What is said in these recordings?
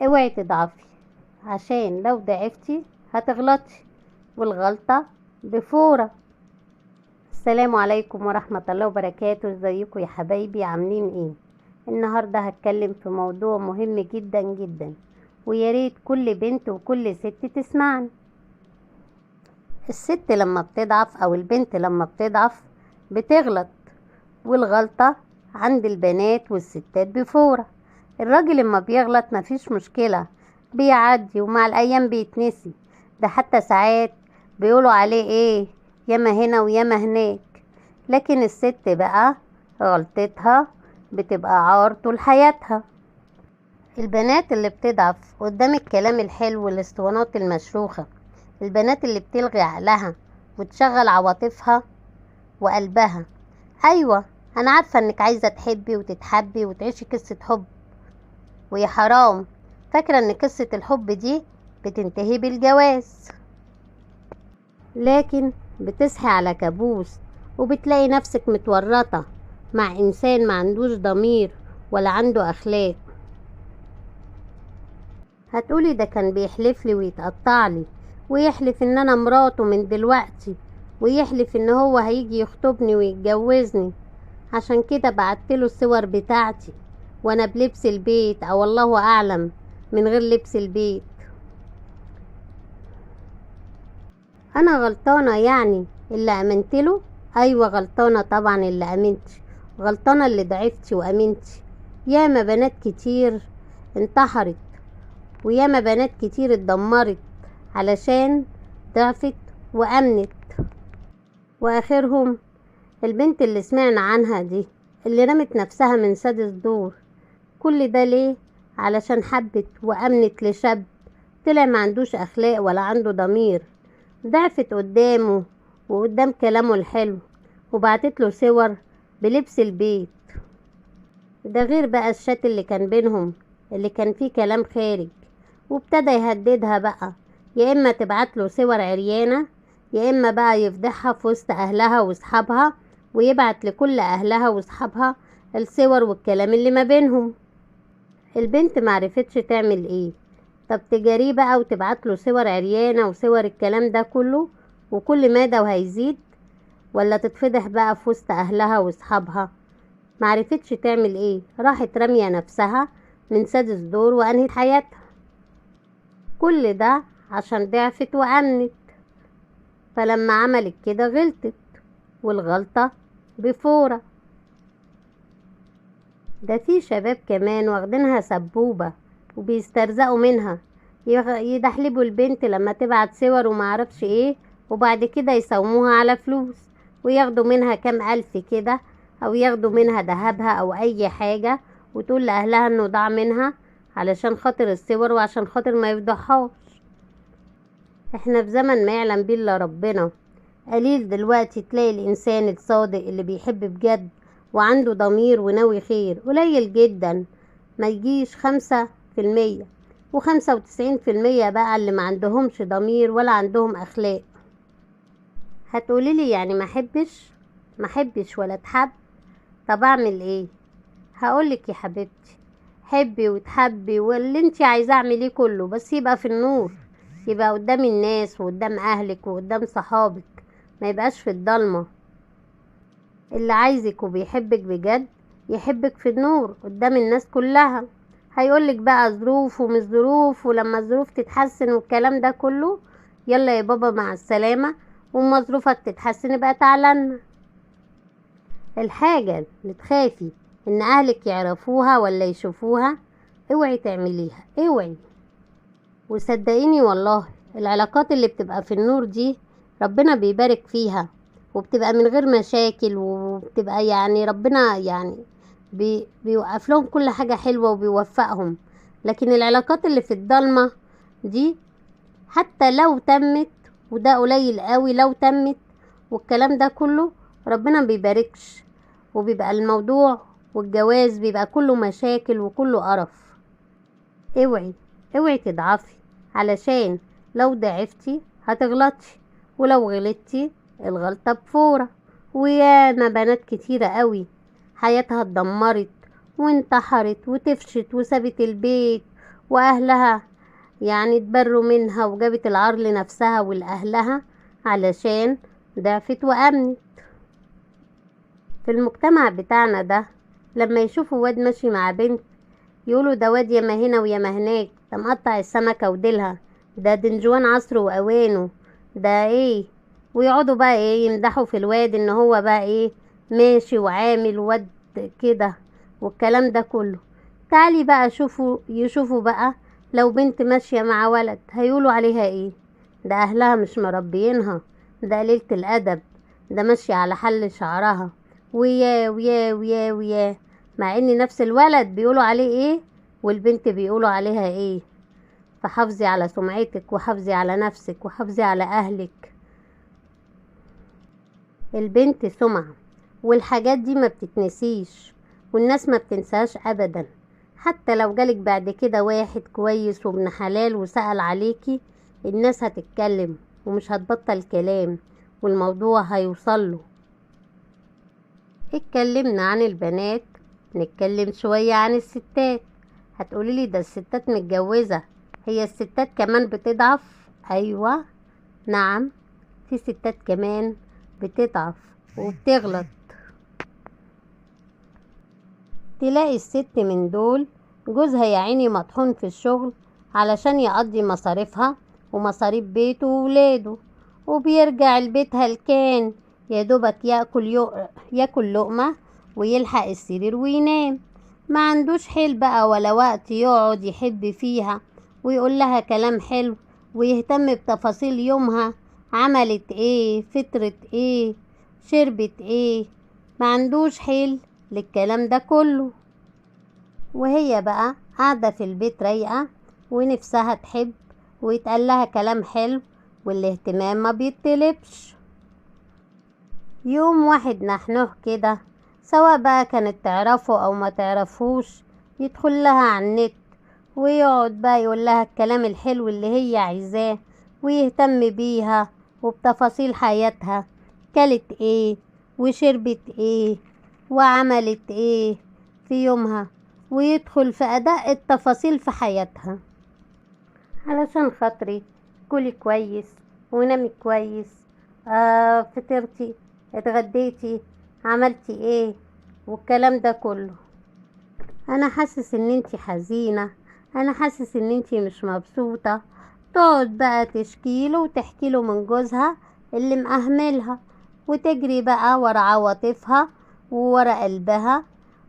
اوعي تضعفي، عشان لو ضعفتي هتغلطي، والغلطة بفورة. السلام عليكم ورحمة الله وبركاته. ازيكم يا حبايبي، عاملين ايه؟ النهاردة هتكلم في موضوع مهم جدا جدا، وياريت كل بنت وكل ست تسمعني. الست لما بتضعف او البنت لما بتضعف بتغلط، والغلطة عند البنات والستات بفورة. الراجل لما بيغلط مفيش مشكلة، بيعدي ومع الأيام بيتنسي. ده حتى ساعات بيقولوا عليه ايه، ياما هنا وياما هناك. لكن الست بقى غلطتها بتبقى عار طول حياتها. البنات اللي بتضعف قدام الكلام الحلو والاسطوانات المشروخة، البنات اللي بتلغي عقلها وتشغل عواطفها وقلبها. ايوه، انا عارفه انك عايزه تحبي وتتحبي وتعيشي قصه حب، ويا حرام فاكره ان قصه الحب دي بتنتهي بالجواز، لكن بتصحي على كابوس وبتلاقي نفسك متورطه مع انسان ما عندوش ضمير ولا عنده اخلاق. هتقولي ده كان بيحلف لي ويتقطع لي، ويحلف ان انا مراته من دلوقتي، ويحلف ان هو هيجي يخطبني ويتجوزني. عشان كده بعتله الصور بتاعتي وانا بلبس البيت، او الله اعلم من غير لبس البيت. انا غلطانة يعني اللي امنتله؟ ايوه غلطانة طبعا اللي امنتي، غلطانة اللي ضعفتي وامنتي. ياما بنات كتير انتحرت، وياما بنات كتير اتدمرت علشان ضعفت وامنت. واخرهم البنت اللي سمعنا عنها دي، اللي رمت نفسها من سادس دور. كل ده ليه؟ علشان حبت وامنت لشاب طلع ما عندوش اخلاق ولا عنده ضمير. ضعفت قدامه وقدام كلامه الحلو، وبعتت له صور بلبس البيت. ده غير بقى الشات اللي كان بينهم، اللي كان فيه كلام خارج، وابتدى يهددها بقى، يا اما تبعت له صور عريانة، يا اما بقى يفضحها في وسط اهلها واصحابها، ويبعت لكل اهلها واصحابها الصور والكلام اللي ما بينهم. البنت معرفتش تعمل ايه، طب تجاريه بقى وتبعت له صور عريانة وصور الكلام ده كله وكل مادة وهيزيد، ولا تتفضح بقى في وسط اهلها واصحابها؟ معرفتش تعمل ايه، راحت رامية نفسها من سادس دور وانهت حياتها. كل ده عشان ضعفت وامنت، فلما عملت كده غلطت، والغلطة بفورة. ده في شباب كمان واخدينها سبوبة وبيسترزقوا منها، يدحلبوا البنت لما تبعت صور ومعرفش ايه، وبعد كده يساوموها على فلوس وياخدوا منها كام الف كده، او ياخدوا منها دهبها او اي حاجة، وتقول لأهلها انه ضاع منها علشان خاطر الصور وعشان خاطر ما يفضحهاش. احنا في زمن ما يعلم بيه الا ربنا. قليل دلوقتي تلاقي الانسان الصادق اللي بيحب بجد وعنده ضمير وناوي خير، قليل جدا، ما يجيش 5%. و95% بقى اللي ما عندهمش ضمير ولا عندهم اخلاق. هتقوليلي يعني ما حبش ولا اتحب؟ طب اعمل ايه؟ هقولك يا حبيبتي، حبي وتحبي واللي انتي عايزاه اعمليه كله، بس يبقى في النور، يبقى قدام الناس وقدام اهلك وقدام صحابك، ما يبقاش في الضلمة. اللي عايزك وبيحبك بجد يحبك في النور قدام الناس كلها. هيقولك بقى ظروف ومش ظروف، ولما الظروف تتحسن والكلام ده كله، يلا يا بابا مع السلامة، وما ظروفك تتحسن بقى تعالنا. الحاجة اللي تخافي ان اهلك يعرفوها ولا يشوفوها، اوعي تعمليها، اوعي. وصدقيني والله العلاقات اللي بتبقى في النور دي ربنا بيبارك فيها، وبتبقى من غير مشاكل، وبتبقى يعني ربنا يعني بيوقف لهم كل حاجة حلوة وبيوفقهم. لكن العلاقات اللي في الضلمة دي حتى لو تمت، وده قليل قوي لو تمت والكلام ده كله، ربنا بيباركش، وبيبقى الموضوع والجواز بيبقى كله مشاكل وكله قرف. اوعي، اوعي تضعفي، علشان لو ضعفتي هتغلطي، ولو غلطتي الغلطة بفورة. وياما بنات كتيرة قوي حياتها اتدمرت وانتحرت وتفشت وسابت البيت واهلها يعني اتبروا منها وجابت العار لنفسها ولأهلها علشان ضعفت وأمنت. في المجتمع بتاعنا ده لما يشوفوا واد ماشي مع بنت يقولوا ده واد ياما هنا وياما هناك، ده مقطع السمكة وديلها، ده دنجوان عصره وأوانه، ده ايه، ويقعدوا بقى ايه يمدحوا في الواد ان هو بقى ايه ماشي وعامل واد كده والكلام ده كله. تعالي بقى يشوفوا بقى لو بنت ماشية مع ولد هيقولوا عليها ايه، ده اهلها مش مربينها، ده قليلة الادب، ده ماشية على حل شعرها، ويا ويا ويا ويا، مع ان نفس الولد بيقولوا عليه ايه والبنت بيقولوا عليها ايه. فحافظي على سمعتك وحافظي على نفسك وحافظي على اهلك. البنت سمعة والحاجات دي ما بتتنسيش والناس ما بتنساش ابدا. حتى لو جالك بعد كده واحد كويس وابن حلال وسأل عليكي، الناس هتتكلم ومش هتبطل كلام والموضوع هيوصله. اتكلمنا عن البنات، نتكلم شوية عن الستات. هتقوليلي ده الستات متجوزة، هي الستات كمان بتضعف؟ ايوه نعم، في ستات كمان بتضعف وبتغلط. تلاقي الست من دول جوزها يا عيني مطحون في الشغل علشان يقضي مصاريفها ومصاريف بيته وولاده، وبيرجع البيت هلكان يا دوبك ياكل لقمة ويلحق السرير وينام. ما عندوش حيل بقى ولا وقت يقعد يحب فيها ويقول لها كلام حلو ويهتم بتفاصيل يومها، عملت ايه، فطرت ايه، شربت ايه. ما عندوش حيل للكلام ده كله. وهي بقى قاعدة في البيت رايقة ونفسها تحب ويتقال لها كلام حلو والاهتمام ما بيطلبش. يوم واحد نحنوح كده، سواء بقى كانت تعرفه او ما تعرفوش، يدخل لها على النت ويقعد بقى يقول لها الكلام الحلو اللي هي عايزاه ويهتم بيها وبتفاصيل حياتها، كلت ايه وشربت ايه وعملت ايه في يومها، ويدخل في أداء التفاصيل في حياتها. علشان خاطري كلي كويس ونامي كويس، فطرتي، اتغديتي، عملتي ايه، والكلام ده كله. انا حاسس ان انتي حزينة، انا حاسس ان انتي مش مبسوطة. تقعد بقى تشكيله وتحكيله من جوزها اللي مأهملها، وتجري بقى ورا عواطفها وورا قلبها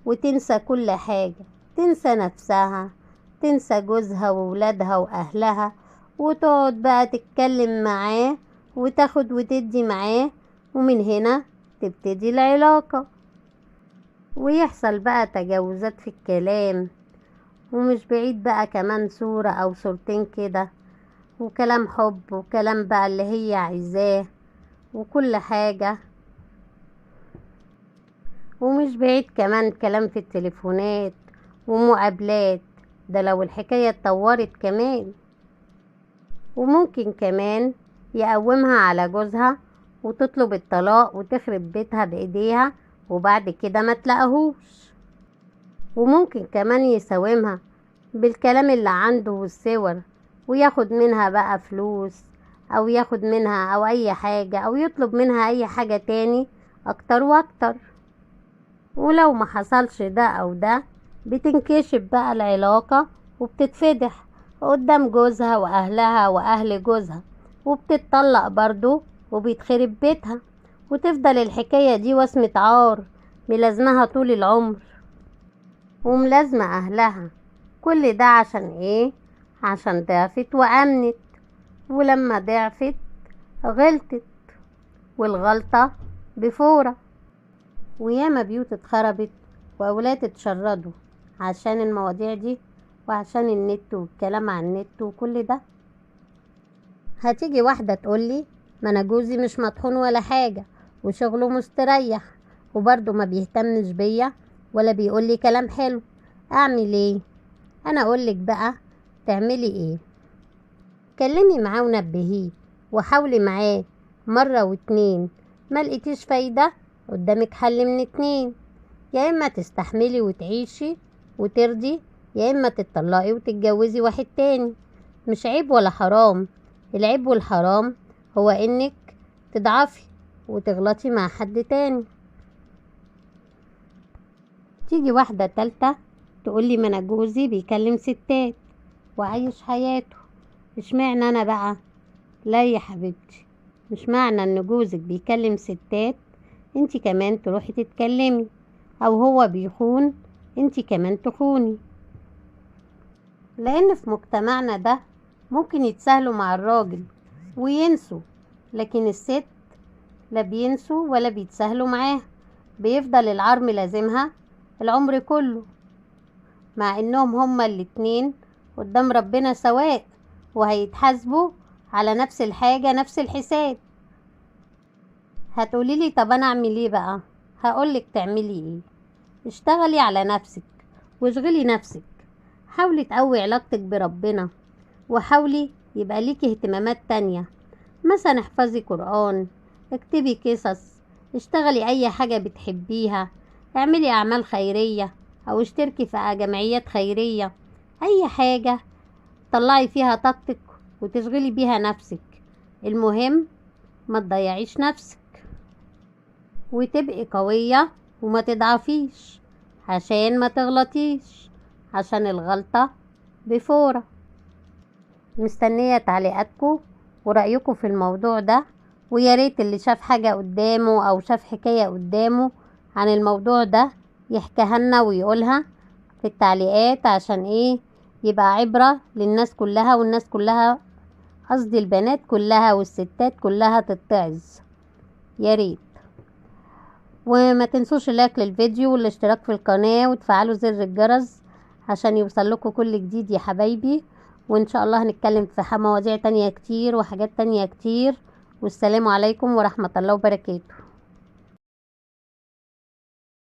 وتنسى كل حاجة، تنسى نفسها، تنسى جوزها وولادها وأهلها، وتقعد بقى تتكلم معاه وتاخد وتدي معاه، ومن هنا تبتدي العلاقة ويحصل بقى تجاوزات في الكلام. ومش بعيد بقى كمان صورة أو صورتين كده وكلام حب وكلام بقى اللي هي عايزاه وكل حاجة. ومش بعيد كمان كلام في التليفونات ومقابلات، ده لو الحكاية اتطورت كمان. وممكن كمان يقومها على جوزها وتطلب الطلاق وتخرب بيتها بإيديها وبعد كده ما تلاقهوش. وممكن كمان يساومها بالكلام اللي عنده والصور وياخد منها بقى فلوس او ياخد منها او اي حاجة او يطلب منها اي حاجة تاني اكتر واكتر. ولو ما حصلش ده او ده بتنكشف بقى العلاقة وبتتفضح قدام جوزها واهلها واهل جوزها، وبتتطلق برضو وبيتخرب بيتها، وتفضل الحكاية دي وسمة عار ملازمها طول العمر وملازمة اهلها. كل ده عشان ايه؟ عشان ضعفت وامنت، ولما ضعفت غلطت، والغلطة بفورة. وياما بيوت اتخربت واولاد اتشردوا عشان المواضيع دي وعشان النت والكلام عن النت وكل ده. هتيجي واحدة تقولي ما انا جوزي مش مطحون ولا حاجة وشغله مستريح وبرضه ما بيهتمش بيا ولا بيقولي كلام حلو، اعمل ايه؟ انا اقولك بقى تعملي ايه. كلمي معاه ونبهيه وحاولي معاه مرة واتنين، ما لقيتيش فايدة قدامك حل من اتنين، يا اما تستحملي وتعيشي وترضي يا اما تتطلقي وتتجوزي واحد تاني. مش عيب ولا حرام. العيب والحرام هو انك تضعفي وتغلطي مع حد تاني. تيجي واحدة تالتة تقولي ما انا جوزي بيكلم ستات وعايش حياته، مش معنى انا بقى. لا يا حبيبتي، مش معنى ان جوزك بيكلم ستات انتي كمان تروحي تتكلمي، او هو بيخون انتي كمان تخوني. لان في مجتمعنا ده ممكن يتساهلوا مع الراجل وينسوا، لكن الست لا بينسوا ولا بيتساهلوا معاها، بيفضل العار ملازمها العمر كله، مع انهم هما الاتنين قدام ربنا سواء وهيتحاسبوا على نفس الحاجة نفس الحساب. هتقوليلي طب انا اعمل ايه بقى؟ هقولك تعملي ايه. اشتغلي على نفسك واشغلي نفسك، حاولي تقوي علاقتك بربنا، وحاولي يبقى ليكي اهتمامات تانية، مثلا احفظي قرآن، اكتبي قصص، اشتغلي اي حاجة بتحبيها، اعملي اعمال خيرية او اشتركي في جمعيات خيرية. اي حاجة طلعي فيها طاقتك وتشغلي بيها نفسك. المهم ما تضيعيش نفسك وتبقي قوية وما تضعفيش عشان ما تغلطيش، عشان الغلطة بفورة. مستنية تعليقاتكم ورأيكم في الموضوع ده، ويا ريت اللي شاف حاجة قدامه او شاف حكاية قدامه عن الموضوع ده يحكيها لنا ويقولها في التعليقات، عشان ايه؟ يبقى عبرة للناس كلها، والناس كلها قصدي البنات كلها والستات كلها تتعظ. يا ريت. وما تنسوش اللايك للفيديو والاشتراك في القناة وتفعلوا زر الجرس عشان يوصل لكم كل جديد يا حبايبي. وان شاء الله هنتكلم في مواضيع تانية كتير وحاجات تانية كتير. والسلام عليكم ورحمة الله وبركاته.